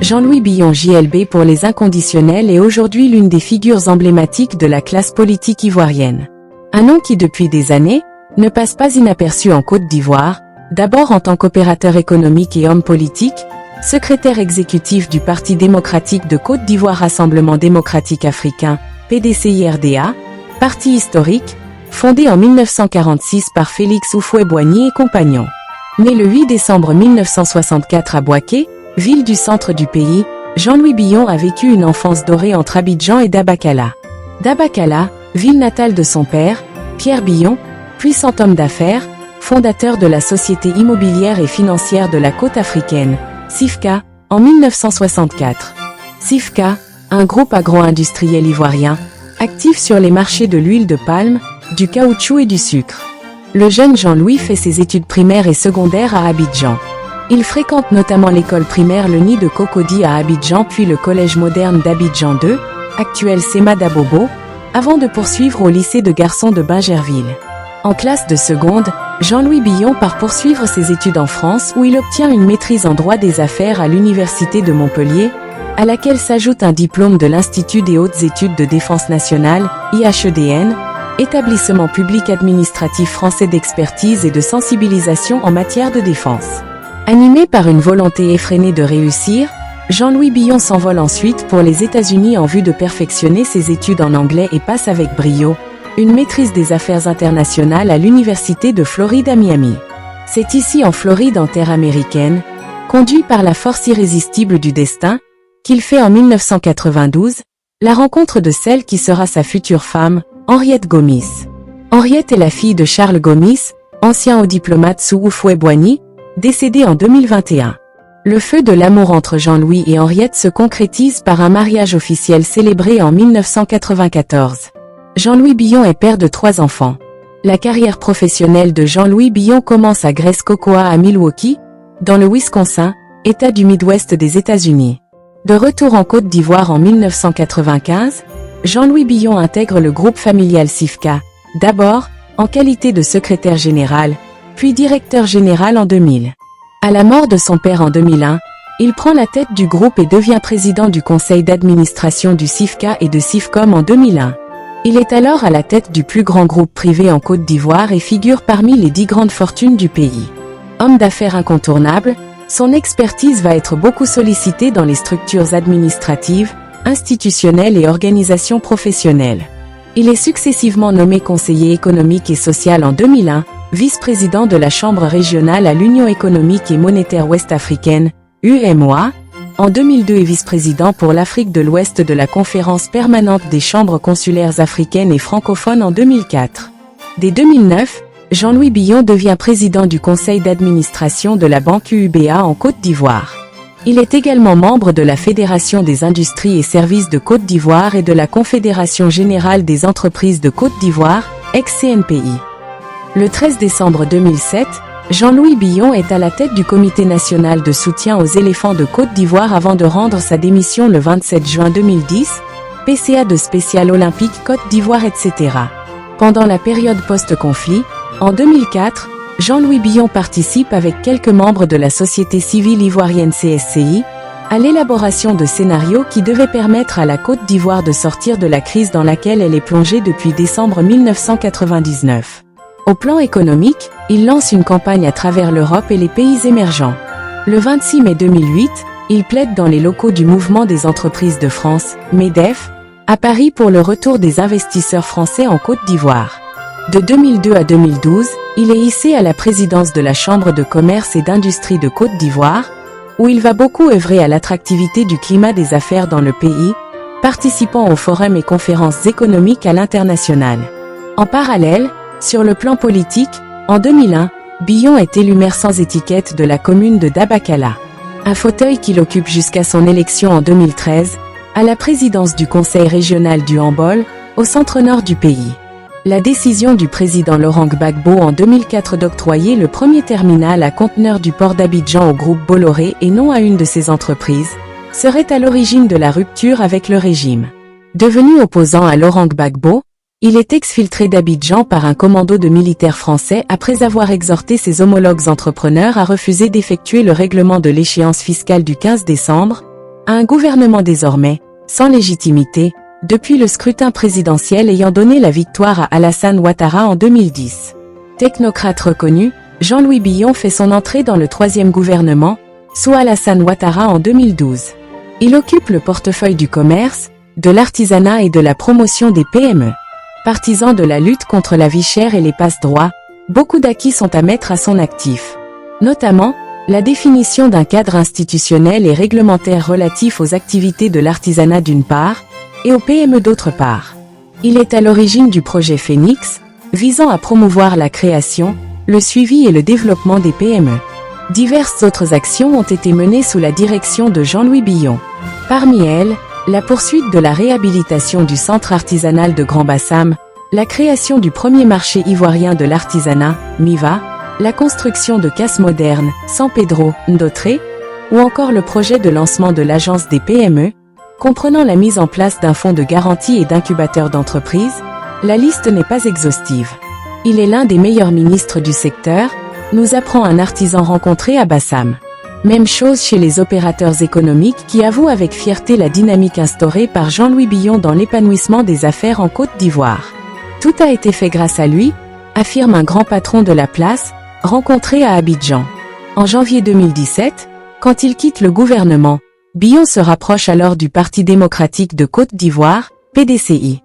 Jean-Louis Billon JLB pour les inconditionnels est aujourd'hui l'une des figures emblématiques de la classe politique ivoirienne. Un nom qui depuis des années, ne passe pas inaperçu en Côte d'Ivoire, d'abord en tant qu'opérateur économique et homme politique, secrétaire exécutif du Parti démocratique de Côte d'Ivoire Rassemblement démocratique africain, PDCI-RDA, parti historique, fondé en 1946 par Félix Houphouët-Boigny et compagnons. Né le 8 décembre 1964 à Bouaké, ville du centre du pays, Jean-Louis Billon a vécu une enfance dorée entre Abidjan et Dabakala. Dabakala, ville natale de son père, Pierre Billon, puissant homme d'affaires, fondateur de la Société immobilière et financière de la côte africaine, SIFCA, en 1964. SIFCA, un groupe agro-industriel ivoirien, actif sur les marchés de l'huile de palme, du caoutchouc et du sucre. Le jeune Jean-Louis fait ses études primaires et secondaires à Abidjan. Il fréquente notamment l'école primaire Le Nid de Cocody à Abidjan puis le collège moderne d'Abidjan 2, actuel Sema Dabobo, avant de poursuivre au lycée de garçons de Bingerville. En classe de seconde, Jean-Louis Billon part poursuivre ses études en France où il obtient une maîtrise en droit des affaires à l'université de Montpellier, à laquelle s'ajoute un diplôme de l'Institut des hautes études de défense nationale, IHEDN, établissement public administratif français d'expertise et de sensibilisation en matière de défense. Animé par une volonté effrénée de réussir, Jean-Louis Billon s'envole ensuite pour les États-Unis en vue de perfectionner ses études en anglais et passe avec brio une maîtrise des affaires internationales à l'Université de Floride à Miami. C'est ici en Floride en terre américaine, conduit par la force irrésistible du destin, qu'il fait en 1992, la rencontre de celle qui sera sa future femme, Henriette Gomis. Henriette est la fille de Charles Gomis, ancien haut diplomate sous Houphouët-Boigny, décédé en 2021. Le feu de l'amour entre Jean-Louis et Henriette se concrétise par un mariage officiel célébré en 1994. Jean-Louis Billon est père de 3 enfants. La carrière professionnelle de Jean-Louis Billon commence à Grace Cocoa à Milwaukee, dans le Wisconsin, État du Midwest des États-Unis. De retour en Côte d'Ivoire en 1995, Jean-Louis Billon intègre le groupe familial SIFCA, d'abord en qualité de secrétaire général, puis directeur général en 2000. À la mort de son père en 2001, il prend la tête du groupe et devient président du conseil d'administration du SIFCA et de SIFCOM en 2001. Il est alors à la tête du plus grand groupe privé en Côte d'Ivoire et figure parmi les 10 grandes fortunes du pays. Homme d'affaires incontournable, son expertise va être beaucoup sollicitée dans les structures administratives, institutionnelles et organisations professionnelles. Il est successivement nommé conseiller économique et social en 2001, vice-président de la Chambre régionale à l'Union économique et monétaire ouest-africaine, UEMOA, en 2002 et vice-président pour l'Afrique de l'Ouest de la Conférence permanente des chambres consulaires africaines et francophones en 2004. Dès 2009, Jean-Louis Billon devient président du conseil d'administration de la Banque UBA en Côte d'Ivoire. Il est également membre de la Fédération des industries et services de Côte d'Ivoire et de la Confédération générale des entreprises de Côte d'Ivoire, ex-CNPI. Le 13 décembre 2007, Jean-Louis Billon est à la tête du Comité national de soutien aux éléphants de Côte d'Ivoire avant de rendre sa démission le 27 juin 2010, PCA de Spécial Olympique Côte d'Ivoire etc. Pendant la période post-conflit, en 2004, Jean-Louis Billon participe avec quelques membres de la société civile ivoirienne CSCI, à l'élaboration de scénarios qui devaient permettre à la Côte d'Ivoire de sortir de la crise dans laquelle elle est plongée depuis décembre 1999. Au plan économique, il lance une campagne à travers l'Europe et les pays émergents. Le 26 mai 2008, il plaide dans les locaux du Mouvement des entreprises de France, MEDEF, à Paris pour le retour des investisseurs français en Côte d'Ivoire. De 2002 à 2012, il est hissé à la présidence de la Chambre de commerce et d'industrie de Côte d'Ivoire, où il va beaucoup œuvrer à l'attractivité du climat des affaires dans le pays, participant aux forums et conférences économiques à l'international. En parallèle, sur le plan politique, en 2001, Billon est élu maire sans étiquette de la commune de Dabakala. Un fauteuil qu'il occupe jusqu'à son élection en 2013, à la présidence du Conseil régional du handball, au centre-nord du pays. La décision du président Laurent Gbagbo en 2004 d'octroyer le premier terminal à conteneurs du port d'Abidjan au groupe Bolloré et non à une de ses entreprises, serait à l'origine de la rupture avec le régime. Devenu opposant à Laurent Gbagbo, il est exfiltré d'Abidjan par un commando de militaires français après avoir exhorté ses homologues entrepreneurs à refuser d'effectuer le règlement de l'échéance fiscale du 15 décembre, à un gouvernement désormais sans légitimité, depuis le scrutin présidentiel ayant donné la victoire à Alassane Ouattara en 2010. Technocrate reconnu, Jean-Louis Billon fait son entrée dans le troisième gouvernement, sous Alassane Ouattara en 2012. Il occupe le portefeuille du commerce, de l'artisanat et de la promotion des PME. Partisan de la lutte contre la vie chère et les passe-droits, beaucoup d'acquis sont à mettre à son actif. Notamment, la définition d'un cadre institutionnel et réglementaire relatif aux activités de l'artisanat d'une part, et aux PME d'autre part. Il est à l'origine du projet Phénix, visant à promouvoir la création, le suivi et le développement des PME. Diverses autres actions ont été menées sous la direction de Jean-Louis Billon. Parmi elles, la poursuite de la réhabilitation du centre artisanal de Grand Bassam, la création du premier marché ivoirien de l'artisanat, MIVA, la construction de cases modernes, San Pedro, Ndotré, ou encore le projet de lancement de l'agence des PME, comprenant la mise en place d'un fonds de garantie et d'incubateurs d'entreprises, la liste n'est pas exhaustive. Il est l'un des meilleurs ministres du secteur, nous apprend un artisan rencontré à Bassam. Même chose chez les opérateurs économiques qui avouent avec fierté la dynamique instaurée par Jean-Louis Billon dans l'épanouissement des affaires en Côte d'Ivoire. Tout a été fait grâce à lui, affirme un grand patron de la place, rencontré à Abidjan. En janvier 2017, quand il quitte le gouvernement, Billon se rapproche alors du Parti démocratique de Côte d'Ivoire, PDCI.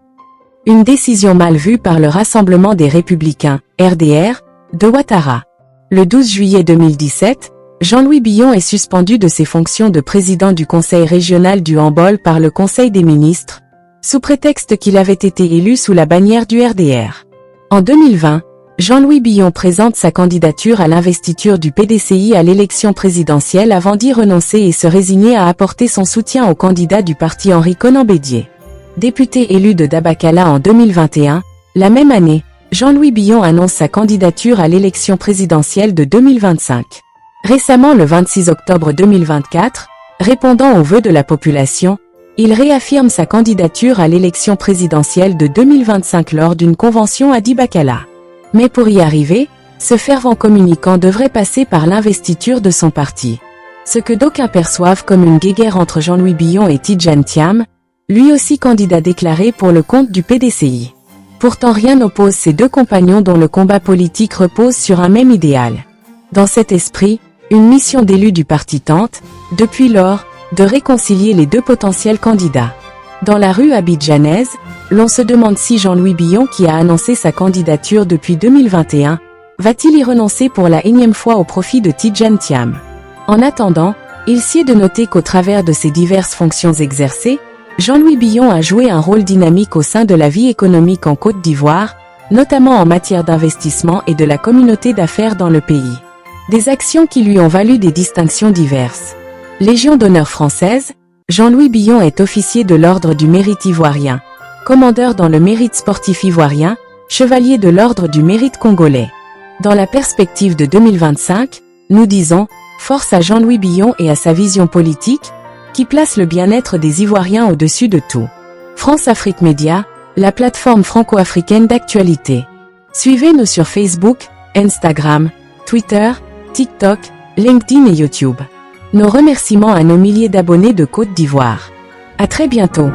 Une décision mal vue par le Rassemblement des Républicains, RDR, de Ouattara. Le 12 juillet 2017, Jean-Louis Billon est suspendu de ses fonctions de président du Conseil régional du handball par le Conseil des ministres, sous prétexte qu'il avait été élu sous la bannière du RDR. En 2020, Jean-Louis Billon présente sa candidature à l'investiture du PDCI à l'élection présidentielle avant d'y renoncer et se résigner à apporter son soutien au candidat du parti Henri Konan Bédié. Député élu de Dabakala en 2021, la même année, Jean-Louis Billon annonce sa candidature à l'élection présidentielle de 2025. Récemment le 26 octobre 2024, répondant aux vœux de la population, il réaffirme sa candidature à l'élection présidentielle de 2025 lors d'une convention à Dibakala. Mais pour y arriver, ce fervent communicant devrait passer par l'investiture de son parti. Ce que d'aucuns perçoivent comme une guéguerre entre Jean-Louis Billon et Tidjane Thiam, lui aussi candidat déclaré pour le compte du PDCI. Pourtant rien n'oppose ces deux compagnons dont le combat politique repose sur un même idéal. Dans cet esprit, une mission d'élus du parti tente, depuis lors, de réconcilier les deux potentiels candidats. Dans la rue abidjanaise, l'on se demande si Jean-Louis Billon, qui a annoncé sa candidature depuis 2021, va-t-il y renoncer pour la énième fois au profit de Tidjane Thiam. En attendant, il sied de noter qu'au travers de ses diverses fonctions exercées, Jean-Louis Billon a joué un rôle dynamique au sein de la vie économique en Côte d'Ivoire, notamment en matière d'investissement et de la communauté d'affaires dans le pays. Des actions qui lui ont valu des distinctions diverses. Légion d'honneur française, Jean-Louis Billon est officier de l'Ordre du Mérite ivoirien, commandeur dans le mérite sportif ivoirien, chevalier de l'Ordre du Mérite congolais. Dans la perspective de 2025, nous disons, force à Jean-Louis Billon et à sa vision politique, qui place le bien-être des Ivoiriens au-dessus de tout. France Afrique Média, la plateforme franco-africaine d'actualité. Suivez-nous sur Facebook, Instagram, Twitter, TikTok, LinkedIn et YouTube. Nos remerciements à nos milliers d'abonnés de Côte d'Ivoire. À très bientôt.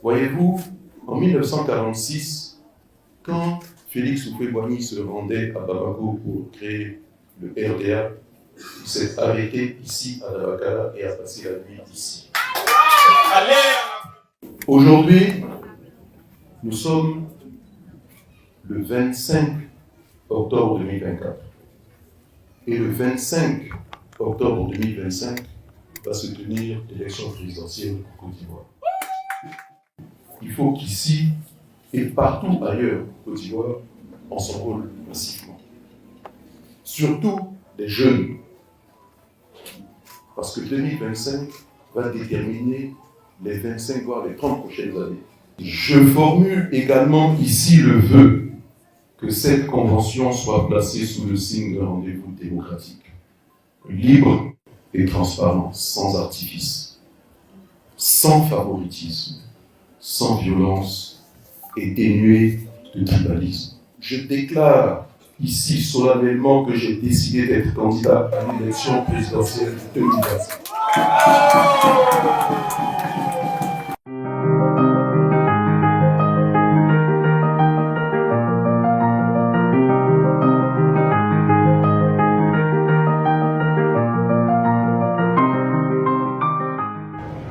Voyez-vous, en 1946, quand Félix Houphouët-Boigny se rendait à Bamako pour créer le RDA, il s'est arrêté ici à Dabakala et a passé la nuit ici. Aujourd'hui, nous sommes le 25 octobre 2024. Et le 25 octobre 2025 va se tenir l'élection présidentielle en Côte d'Ivoire. Il faut qu'ici et partout ailleurs en Côte d'Ivoire, on s'enrôle massivement. Surtout les jeunes. Parce que 2025 va déterminer les 25 voire les 30 prochaines années. Je formule également ici le vœu que cette convention soit placée sous le signe d'un rendez-vous démocratique, libre et transparent, sans artifice. sans favoritisme, sans violence et dénué de tribalisme. Je déclare ici solennellement que j'ai décidé d'être candidat à l'élection présidentielle de 2025.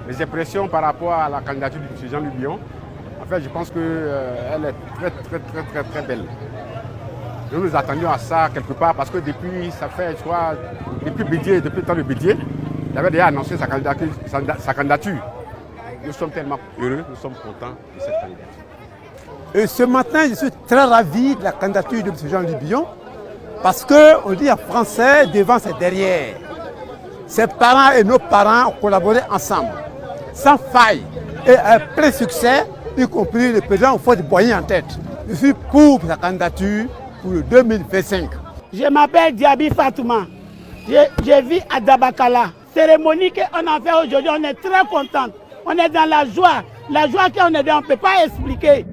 Mes impressions par rapport à la candidature de M. Jean-Luc Bion, en fait, je pense qu'elle est très belle. Nous nous attendions à ça quelque part parce que depuis, ça fait, je crois, depuis le temps de Bédier, il avait déjà annoncé sa candidature. Nous sommes tellement heureux, nous sommes contents de cette candidature. Et ce matin, je suis très ravi de la candidature de M. Jean-Luc Bion parce qu'on dit en français, devant c'est derrière. Ses parents et nos parents ont collaboré ensemble, sans faille et à plein succès, y compris le président Houphouët-Boigny en tête. Je suis pour sa candidature pour le 2025. Je m'appelle Diaby Fatouma. Je vis à Dabakala. Cérémonie qu'on a fait aujourd'hui, on est très contents. On est dans la joie qu'on est dans, on ne peut pas expliquer.